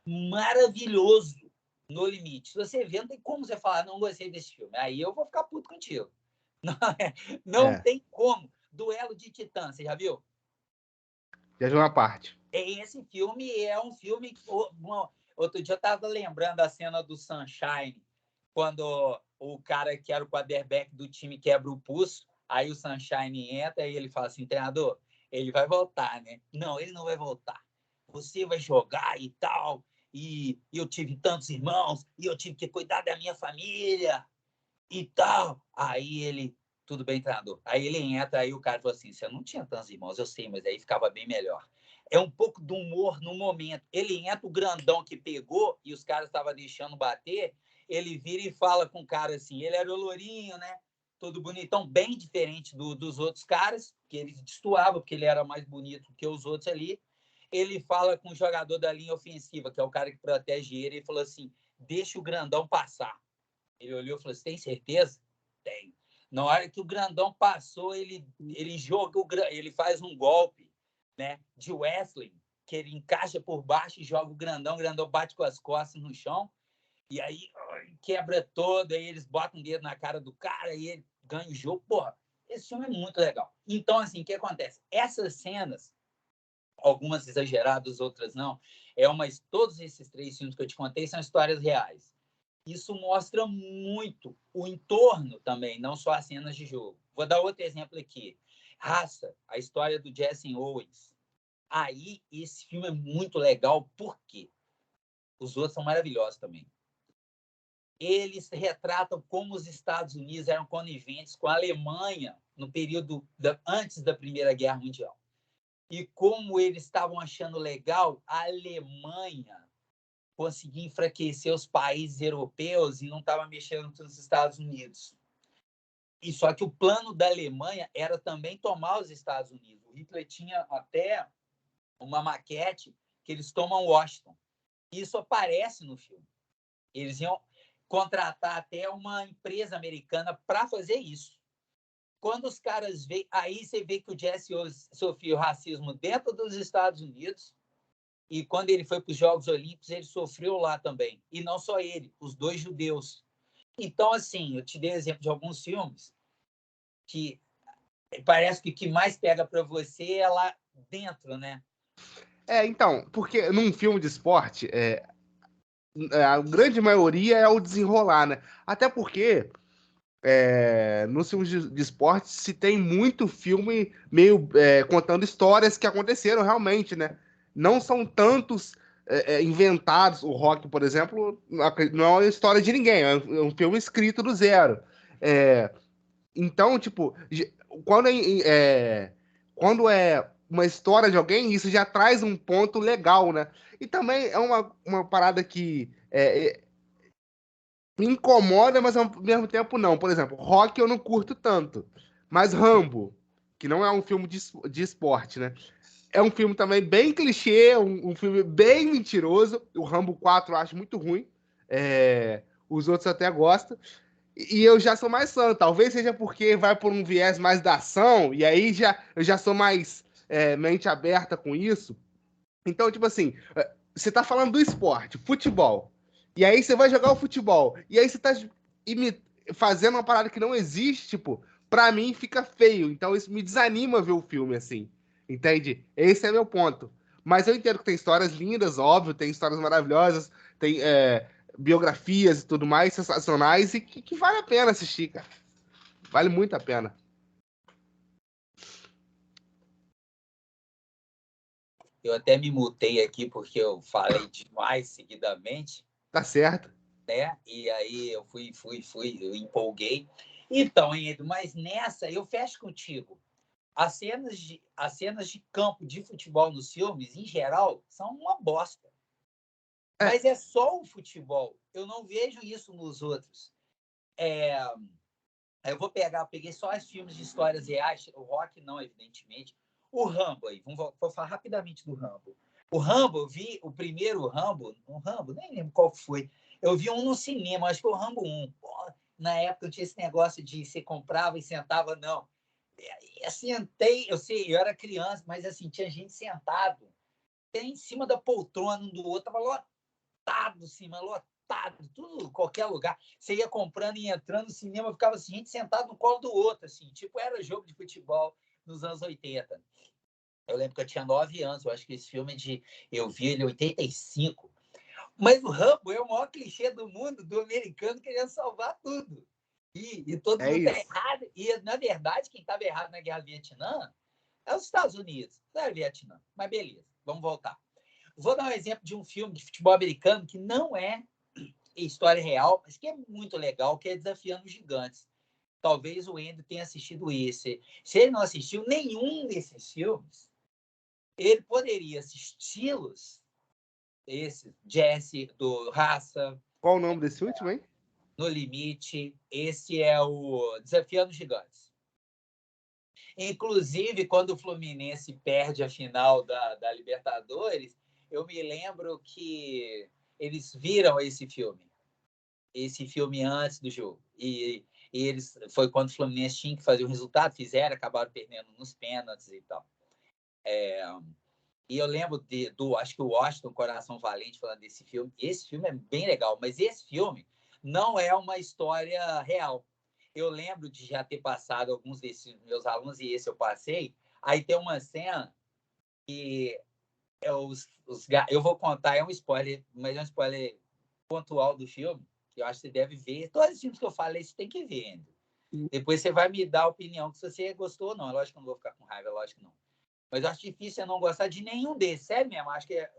Speaker 1: maravilhoso. No Limite. Se você vê, não tem como você falar, não gostei desse filme. Aí eu vou ficar puto contigo. Não tem como. Duelo de Titã, você já viu?
Speaker 2: Já vi uma parte.
Speaker 1: Esse filme é um filme. Outro dia eu estava lembrando a cena do Sunshine, quando o cara que era o quarterback do time quebra o pulso, aí o Sunshine entra e ele fala assim: treinador, ele vai voltar, né? Não, ele não vai voltar. Você vai jogar e tal. E eu tive tantos irmãos, e eu tive que cuidar da minha família e tal. Aí ele, tudo bem, treinador. Aí ele entra, aí o cara falou assim: você não tinha tantos irmãos, eu sei, mas aí ficava bem melhor. É um pouco do humor no momento. Ele entra, o grandão que pegou e os caras estavam deixando bater, ele vira e fala com o cara assim, ele era o lourinho, né? Todo bonitão, bem diferente dos outros caras, que ele destoava, porque ele era mais bonito que os outros ali. Ele fala com o jogador da linha ofensiva, que é o cara que protege ele, e falou assim: deixa o grandão passar. Ele olhou e falou: você tem certeza? Tem. Na hora que o grandão passou, ele joga, ele faz um golpe, né, de wrestling, que ele encaixa por baixo e joga o grandão bate com as costas no chão, e aí quebra todo, aí eles botam o dedo na cara do cara e ele ganha o jogo. Porra, esse filme é muito legal. Então, assim, o que acontece? Essas cenas, algumas exageradas, outras não, todos esses 3 filmes que eu te contei são histórias reais. Isso mostra muito o entorno também, não só as cenas de jogo. Vou dar outro exemplo aqui. Raça, a história do Jesse Owens. Aí, esse filme é muito legal, porque os outros são maravilhosos também. Eles retratam como os Estados Unidos eram coniventes com a Alemanha no período antes da Primeira Guerra Mundial. E como eles estavam achando legal a Alemanha conseguir enfraquecer os países europeus e não estava mexendo nos Estados Unidos. E só que o plano da Alemanha era também tomar os Estados Unidos. O Hitler tinha até uma maquete que eles tomam Washington. Isso aparece no filme. Eles iam contratar até uma empresa americana para fazer isso. quando os caras veem... Aí você vê que o Jesse sofreu racismo dentro dos Estados Unidos, e quando ele foi para os Jogos Olímpicos, ele sofreu lá também. E não só ele, os 2 judeus. Então, assim, eu te dei exemplo de alguns filmes que parece que o que mais pega para você é lá dentro, né?
Speaker 2: Então, porque num filme de esporte, a grande maioria é o desenrolar, né? Até porque nos filmes de esporte se tem muito filme meio contando histórias que aconteceram realmente, né? Não são tantos inventados. O Rock, por exemplo, não é uma história de ninguém, é um filme escrito do zero. Então, tipo, quando quando é uma história de alguém, isso já traz um ponto legal, né? E também é uma parada que me incomoda, mas ao mesmo tempo não. Por exemplo, Rock eu não curto tanto. Mas Rambo, que não é um filme de esporte, né? É um filme também bem clichê, um filme bem mentiroso. O Rambo 4 eu acho muito ruim. Os outros até gostam. E eu já sou mais fã. Talvez seja porque vai por um viés mais da ação, e aí eu já sou mais mente aberta com isso. Então, tipo assim, você tá falando do esporte, futebol. E aí você vai jogar o futebol. E aí você tá fazendo uma parada que não existe, tipo, pra mim fica feio. Então isso me desanima ver o filme assim. Entende? Esse é meu ponto. Mas eu entendo que tem histórias lindas, óbvio, tem histórias maravilhosas, tem biografias e tudo mais sensacionais e que vale a pena assistir, cara. Vale muito a pena.
Speaker 1: Eu até me mutei aqui porque eu falei demais seguidamente,
Speaker 2: Tá certo.
Speaker 1: né? E aí eu eu empolguei. Então, Enzo, mas nessa eu fecho contigo. As cenas de campo de futebol nos filmes, em geral, são uma bosta.
Speaker 2: É,
Speaker 1: Mas é só o futebol. Eu não vejo isso nos outros. Eu peguei só os filmes de histórias reais, o Rock não, evidentemente. O Rambo aí, vou falar rapidamente do Rambo. O Rambo, eu vi o primeiro Rambo, nem lembro qual foi. Eu vi um no cinema, acho que foi o Rambo 1. Pô, na época eu tinha esse negócio de você comprava e sentava, não. Eu sentei, eu sei, eu era criança, mas assim, tinha gente sentado em cima da poltrona um do outro, tava lotado, cima, lotado, tudo, qualquer lugar. Você ia comprando e entrando no cinema, ficava assim, gente sentado no colo do outro, assim, tipo, era jogo de futebol nos anos 80. Eu lembro que eu tinha 9 anos, eu acho que esse filme eu vi ele em 85. Mas o Rambo é o maior clichê do mundo, do americano querendo salvar tudo. E todo
Speaker 2: é
Speaker 1: mundo tá
Speaker 2: isso.
Speaker 1: errado. E, na verdade, quem estava errado na Guerra do Vietnã é os Estados Unidos, não é o Vietnã. Mas beleza, vamos voltar. Vou dar um exemplo de um filme de futebol americano que não é história real, mas que é muito legal, que é Desafiando os Gigantes. Talvez o Endo tenha assistido esse. Se ele não assistiu nenhum desses filmes, ele poderia assisti-los, esse Jesse, do Raça,
Speaker 2: Qual o nome desse último, hein?
Speaker 1: No Limite, esse é o Desafiando os Gigantes. Inclusive, quando o Fluminense perde a final da Libertadores, eu me lembro que eles viram esse filme antes do jogo. E eles foi quando o Fluminense tinha que fazer o resultado, fizeram, acabaram perdendo nos pênaltis e tal. E eu lembro acho que o Washington Coração Valente falando desse filme. Esse filme é bem legal, mas esse filme não é uma história real. Eu lembro de já ter passado alguns desses meus alunos, e esse eu passei. Aí tem uma cena que eu vou contar, é um spoiler, mas é um spoiler pontual do filme, que eu acho que você deve ver. Todos os filmes que eu falei, você tem que ver ainda. Depois você vai me dar a opinião se você gostou ou não. É lógico que eu não vou ficar com raiva, é lógico que não. Mas eu acho difícil eu não gostar de nenhum desses. Sério mesmo, acho que é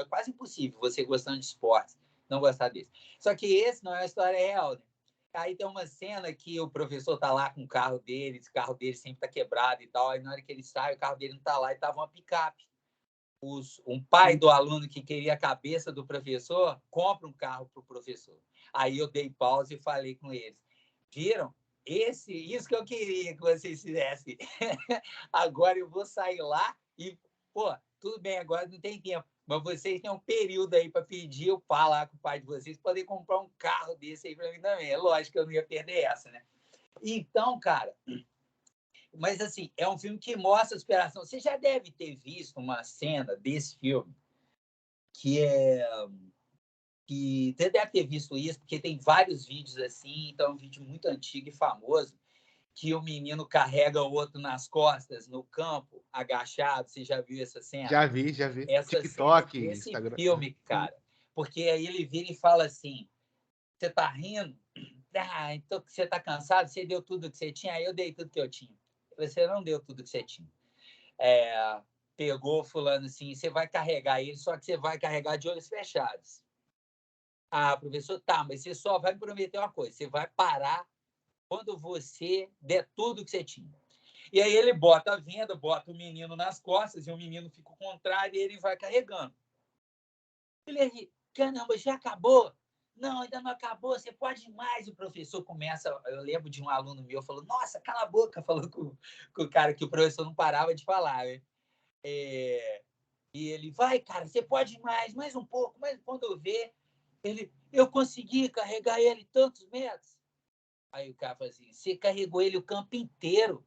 Speaker 1: quase impossível você gostando de esportes não gostar desse. Só que esse não é uma história real, né? Aí tem uma cena que o professor tá lá com o carro dele sempre tá quebrado e tal. Aí na hora que ele sai, o carro dele não tá lá e tava uma picape. Um pai do aluno que queria a cabeça do professor compra um carro para o professor. Aí eu dei pausa e falei com eles: viram? Isso que eu queria que vocês fizessem. Agora eu vou sair lá e, pô, tudo bem, agora não tem tempo, mas vocês têm um período aí para pedir o pai lá com o pai de vocês poder comprar um carro desse aí para mim também. É lógico que eu não ia perder essa, né? Então, cara, Mas, assim, é um filme que mostra a superação. Você já deve ter visto uma cena desse filme que você deve ter visto isso, porque tem vários vídeos assim, então é um vídeo muito antigo e famoso, que o menino carrega o outro nas costas, no campo, agachado. Você já viu essa cena?
Speaker 2: Já vi, já vi.
Speaker 1: Essa cena
Speaker 2: TikTok,
Speaker 1: desse
Speaker 2: Instagram.
Speaker 1: filme, cara. Porque aí ele vira e fala assim, você tá rindo? Ah, então você tá cansado? Você deu tudo que você tinha? Aí eu dei tudo que eu tinha. Você não deu tudo que você tinha. Pegou fulano assim, você vai carregar ele, só que você vai carregar de olhos fechados. Ah, professor, tá, mas você só vai me prometer uma coisa, você vai parar quando você der tudo que você tinha. E aí ele bota a venda, bota o menino nas costas, e o menino fica ao contrário e ele vai carregando. Ele, caramba, já acabou? Não, ainda não acabou, você pode mais. O professor começa, eu lembro de um aluno meu, falou, nossa, cala a boca, falou com o cara que o professor não parava de falar, né? E ele, vai, cara, você pode mais um pouco, mas quando eu ver, eu consegui carregar ele tantos metros. Aí o cara fala assim, você carregou ele o campo inteiro.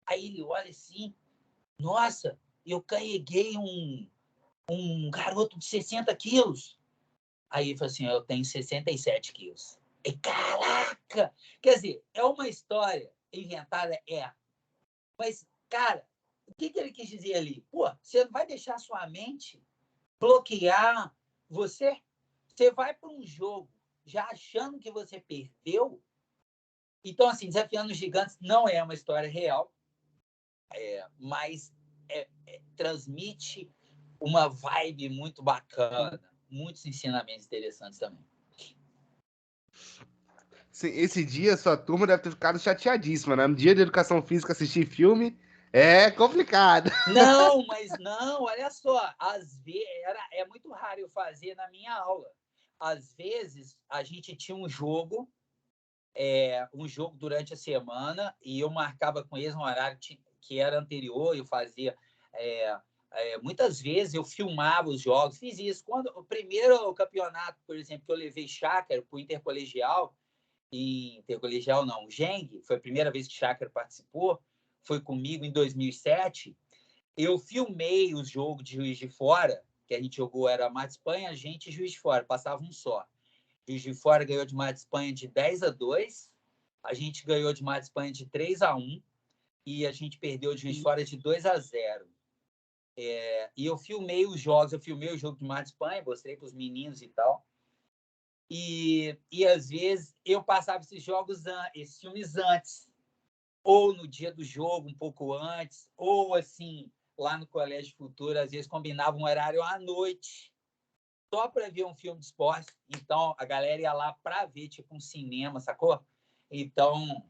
Speaker 1: Aí ele olha assim, nossa, eu carreguei um garoto de 60 quilos. Aí ele fala assim, eu tenho 67 quilos. E, caraca! Quer dizer, é uma história inventada, mas, cara, o que ele quis dizer ali? Pô, você não vai deixar sua mente bloquear você? Você vai para um jogo já achando que você perdeu? Então, assim, Desafiando os Gigantes não é uma história real, mas transmite uma vibe muito bacana, muitos ensinamentos interessantes também.
Speaker 2: Esse dia, sua turma deve ter ficado chateadíssima, né? No dia de educação física, assistir filme é complicado.
Speaker 1: Não, mas não, olha só, às vezes é muito raro eu fazer na minha aula. Às vezes a gente tinha um jogo durante a semana e eu marcava com eles um horário que era anterior, eu fazia muitas vezes eu filmava os jogos, fiz isso. Quando o primeiro campeonato, por exemplo, que eu levei chácara para o intercolegial, intercolegial não, o Geng, foi a primeira vez que chácara participou, foi comigo em 2007. Eu filmei o jogo de Juiz de Fora, que a gente jogou, era Mata Espanha, a gente e Juiz de Fora, passava um só. Juiz de Fora ganhou de Mata Espanha de 10-2, a gente ganhou de Mata Espanha de 3-1 e a gente perdeu de Juiz de Fora de 2-0. E eu filmei os jogos, eu filmei o jogo de Mata Espanha, mostrei para os meninos e tal. E às vezes eu passava esses filmes antes, ou no dia do jogo, um pouco antes, ou assim, lá no Colégio Futuro, às vezes combinava um horário à noite, só para ver um filme de esporte. Então, a galera ia lá para ver, tipo, um cinema, sacou? Então,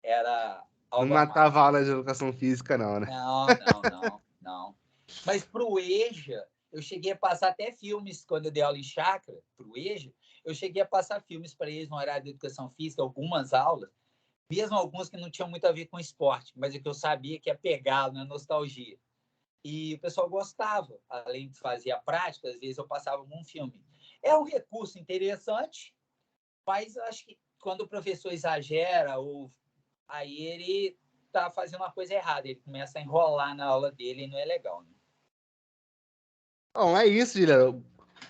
Speaker 1: era
Speaker 2: Não
Speaker 1: algo a
Speaker 2: matava
Speaker 1: mais.
Speaker 2: a aula de educação física, não, né?
Speaker 1: Não. Mas para o EJA, eu cheguei a passar até filmes, quando eu dei aula em chácara, para o EJA, eu cheguei a passar filmes para eles no horário de educação física, algumas aulas, mesmo alguns que não tinham muito a ver com esporte, mas é que eu sabia que ia pegar na nostalgia. E o pessoal gostava, além de fazer a prática, às vezes eu passava um filme. É um recurso interessante, mas acho que quando o professor exagera, aí ele está fazendo uma coisa errada, ele começa a enrolar na aula dele e não é legal, né?
Speaker 2: Bom, é isso, Juliano.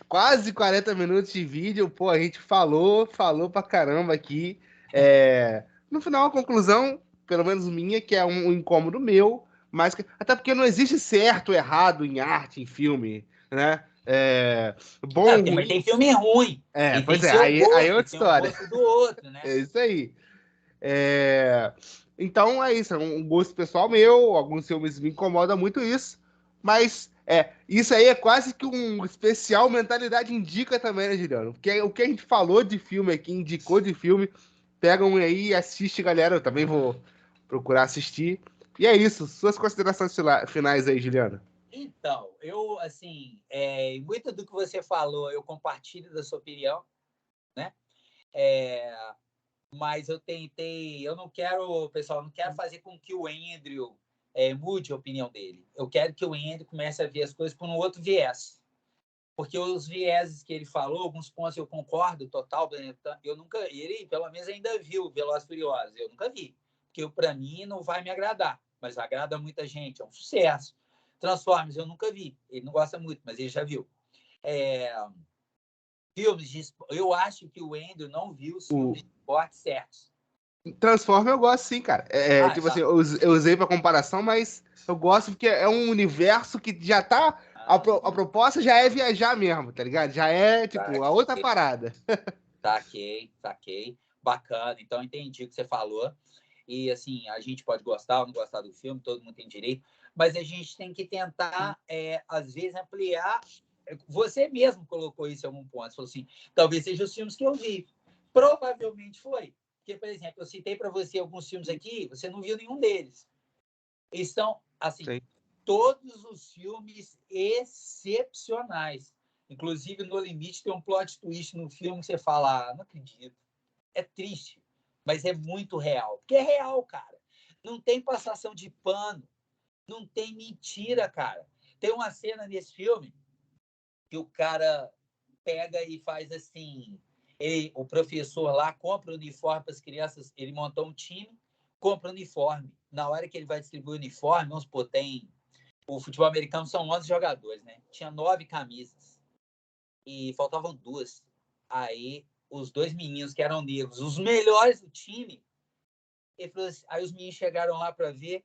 Speaker 2: Quase 40 minutos de vídeo, pô, a gente falou pra caramba aqui. No final, a conclusão, pelo menos minha, que é um incômodo meu, mas até porque não existe certo ou errado em arte, em filme, né? Bom,
Speaker 1: Mas
Speaker 2: ruim.
Speaker 1: tem filme ruim e tem
Speaker 2: Pois é,
Speaker 1: seu
Speaker 2: aí é
Speaker 1: gosto,
Speaker 2: outra
Speaker 1: tem o
Speaker 2: história.
Speaker 1: gosto do outro, né?
Speaker 2: É isso aí. Então é isso, é um gosto pessoal meu, alguns filmes me incomodam muito isso, mas isso aí é quase que um especial Mentalidade Indica também, né, Juliano? Porque o que a gente falou de filme aqui, indicou de filme, pega um aí e assiste, galera, eu também vou procurar assistir. E é isso, suas considerações finais aí, Juliano.
Speaker 1: Então, eu, assim, muito do que você falou, eu compartilho da sua opinião, né? Mas eu não quero, pessoal, não quero fazer com que o Andrew mude a opinião dele. Eu quero que o Andrew comece a ver as coisas por um outro viés. Porque os vieses que ele falou, alguns pontos eu concordo total. Eu nunca, ele pelo menos ainda viu Velozes e Furiosos, eu nunca vi. que para mim não vai me agradar, mas agrada muita gente, é um sucesso. Transformers eu nunca vi, ele não gosta muito, mas ele já viu. Filmes de esporte, eu acho que o Andrew não viu os filmes de esporte certos.
Speaker 2: Transforma eu gosto sim, cara. Tipo assim, eu usei pra comparação, mas eu gosto porque é um universo que já tá. A proposta já é viajar mesmo, tá ligado? Já é, tipo, a outra parada.
Speaker 1: Saquei. Bacana. Então, entendi o que você falou. E, assim, a gente pode gostar ou não gostar do filme, todo mundo tem direito, mas a gente tem que tentar, às vezes, ampliar. Você mesmo colocou isso em algum ponto. Você falou assim, talvez sejam os filmes que eu vi. Provavelmente foi. Porque, por exemplo, eu citei para você alguns filmes aqui, você não viu nenhum deles. Eles são, assim, sim, todos os filmes excepcionais. Inclusive, No Limite tem um plot twist no filme que você fala, não acredito. É triste, mas é muito real. Porque é real, cara. Não tem passação de pano. Não tem mentira, cara. Tem uma cena nesse filme que o cara pega e faz assim... o professor lá compra o uniforme para as crianças. Ele montou um time, compra o uniforme. Na hora que ele vai distribuir o uniforme, vamos supor, tem... O futebol americano são 11 jogadores, né? Tinha 9 camisas. E faltavam 2. Aí, os 2 meninos que eram negros, os melhores do time, ele falou assim, aí os meninos chegaram lá para ver,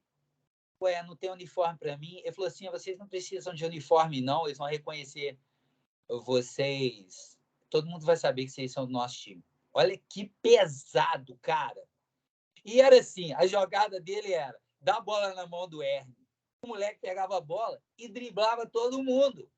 Speaker 1: ué, não tem uniforme para mim? Ele falou assim, vocês não precisam de uniforme, não, eles vão reconhecer vocês. Todo mundo vai saber que vocês são do nosso time. Olha que pesado, cara. E era assim, a jogada dele era dar a bola na mão do Ernie. O moleque pegava a bola e driblava todo mundo.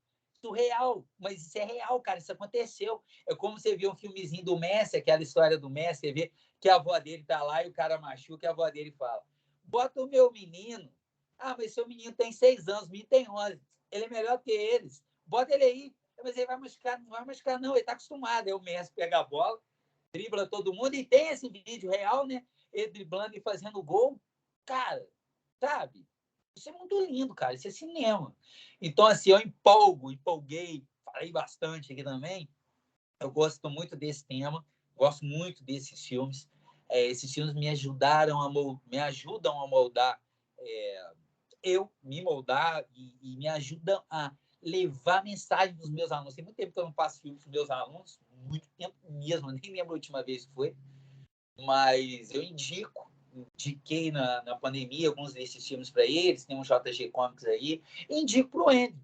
Speaker 1: Surreal, mas isso é real, cara, isso aconteceu. É como você vê um filmezinho do Messi, aquela história do Messi, você vê que a avó dele tá lá e o cara machuca e a avó dele fala, bota o meu menino. Ah, mas seu menino tem 6 anos, o menino tem 11. Ele é melhor que eles. Bota ele aí. Mas ele vai machucar. Não vai machucar, não. Ele tá acostumado. Aí o Messi pega a bola, dribla todo mundo e tem esse vídeo real, né? Ele driblando e fazendo gol. Cara, sabe? Isso é muito lindo, cara. Isso é cinema. Então, assim, eu empolguei, falei bastante aqui também. Eu gosto muito desse tema, gosto muito desses filmes. Esses filmes me ajudaram me ajudam a moldar, me moldar e me ajudam a levar mensagem dos meus alunos. Tem muito tempo que eu não passo filme para os meus alunos, muito tempo mesmo, nem lembro a última vez que foi, mas eu indiquei na pandemia alguns desses filmes para eles, tem um JG Comics aí, e indico para o Andy.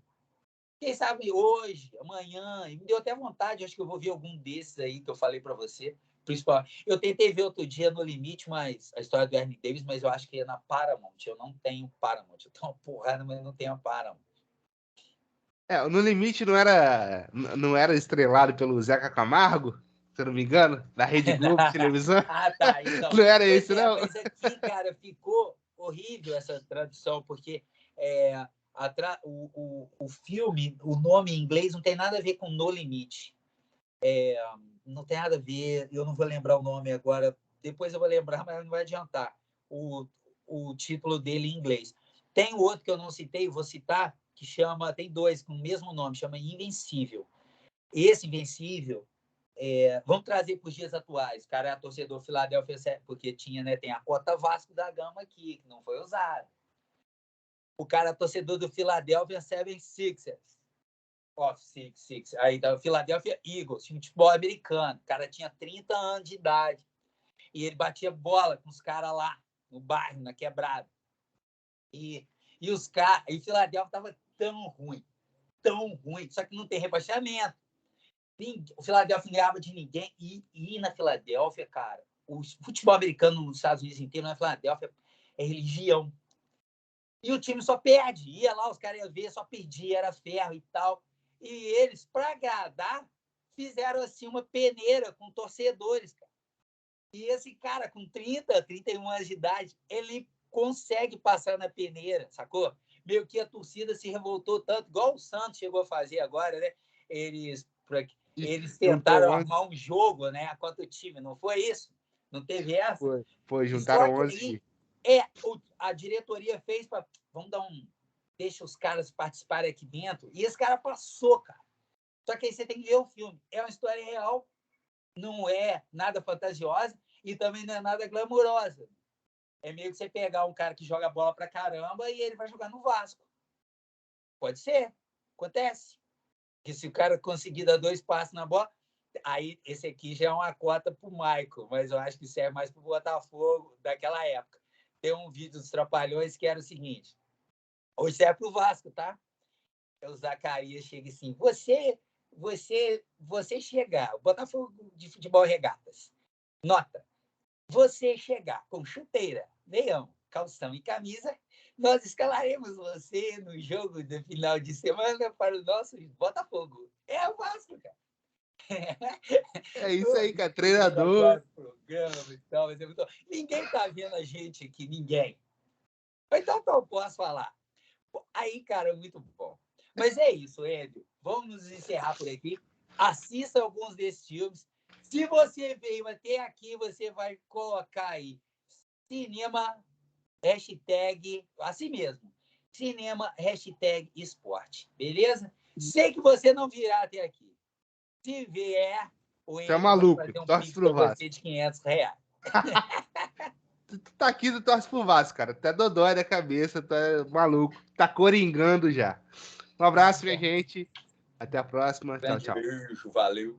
Speaker 1: Quem sabe hoje, amanhã, e me deu até vontade, acho que eu vou ver algum desses aí que eu falei para você. Principalmente, eu tentei ver outro dia No Limite, mas a história do Ernie Davis, mas eu acho que é na Paramount. Eu não tenho Paramount. Eu tenho uma porrada, mas eu não tenho a Paramount.
Speaker 2: No Limite não era estrelado pelo Zeca Camargo, se eu não me engano, da Rede Globo de televisão.
Speaker 1: Ah, tá. Então,
Speaker 2: não era esse, não?
Speaker 1: Mas aqui, cara, ficou horrível essa tradução, porque o filme, o nome em inglês não tem nada a ver com No Limite. Não tem nada a ver, eu não vou lembrar o nome agora, depois eu vou lembrar, mas não vai adiantar o título dele em inglês. Tem outro que eu não citei, vou citar, que chama, tem 2 com o mesmo nome, chama Invencível. Esse Invencível, vamos trazer para os dias atuais. O cara é torcedor Philadelphia, porque tem a cota Vasco da Gama aqui, que não foi usada. O cara é torcedor do Philadelphia 76ers. Six. Aí da Philadelphia Eagles, time de futebol americano. O cara tinha 30 anos de idade. E ele batia bola com os caras lá, no bairro, na quebrada. E os caras. E Philadelphia estava tão ruim. Só que não tem rebaixamento. O Philadelphia não ganhava de ninguém. E na Filadélfia, cara, o futebol americano nos Estados Unidos inteiro, na Filadélfia, é religião. E o time só perde. Ia lá, os caras iam ver, só perdia, era ferro e tal. E eles, para agradar, fizeram assim uma peneira com torcedores, cara. E esse cara, com 30, 31 anos de idade, ele consegue passar na peneira, sacou? Meio que a torcida se revoltou tanto, igual o Santos chegou a fazer agora, né? Eles tentaram armar um jogo, né? Contra o time, não foi isso? Não teve essa?
Speaker 2: Foi juntaram 11.
Speaker 1: A diretoria fez para... Deixa os caras participarem aqui dentro. E esse cara passou, cara. Só que aí você tem que ver o filme. É uma história real, não é nada fantasiosa e também não é nada glamurosa. É meio que você pegar um cara que joga bola pra caramba e ele vai jogar no Vasco. Pode ser. Acontece. Que se o cara conseguir dar 2 passos na bola, aí esse aqui já é uma cota pro Michael, mas eu acho que serve mais pro Botafogo daquela época. Tem um vídeo dos Trapalhões que era o seguinte: hoje serve pro Vasco, tá? O Zacarias chega assim: você chegar, o Botafogo de futebol regatas, nota, você chegar com chuteira, meião, calção e camisa, nós escalaremos você no jogo do final de semana para o nosso Botafogo. É o Vasco, cara.
Speaker 2: É isso aí, cara.
Speaker 1: Eu
Speaker 2: Treinador.
Speaker 1: adoro programa e tal, mas é muito... Ninguém tá vendo a gente aqui, ninguém. Então, eu posso falar. Aí, cara, muito bom. Mas é isso, Hélio. Vamos nos encerrar por aqui. Assista alguns desses filmes. Se você veio até aqui, você vai colocar aí cinema, hashtag, assim mesmo, cinema, hashtag esporte. Beleza? Sei que você não virá até aqui. Se vier, o
Speaker 2: Você é
Speaker 1: Enio vai
Speaker 2: maluco.
Speaker 1: fazer um
Speaker 2: Torce
Speaker 1: pix
Speaker 2: pro
Speaker 1: para
Speaker 2: Vasco.
Speaker 1: você de R$ 500.
Speaker 2: Tu tá aqui, tu torce pro Vasco, cara. Tá dodói da cabeça, tá maluco. Tá coringando já. Um abraço, minha gente. Até a próxima. Tchau,
Speaker 1: Grande
Speaker 2: tchau.
Speaker 1: beijo, valeu.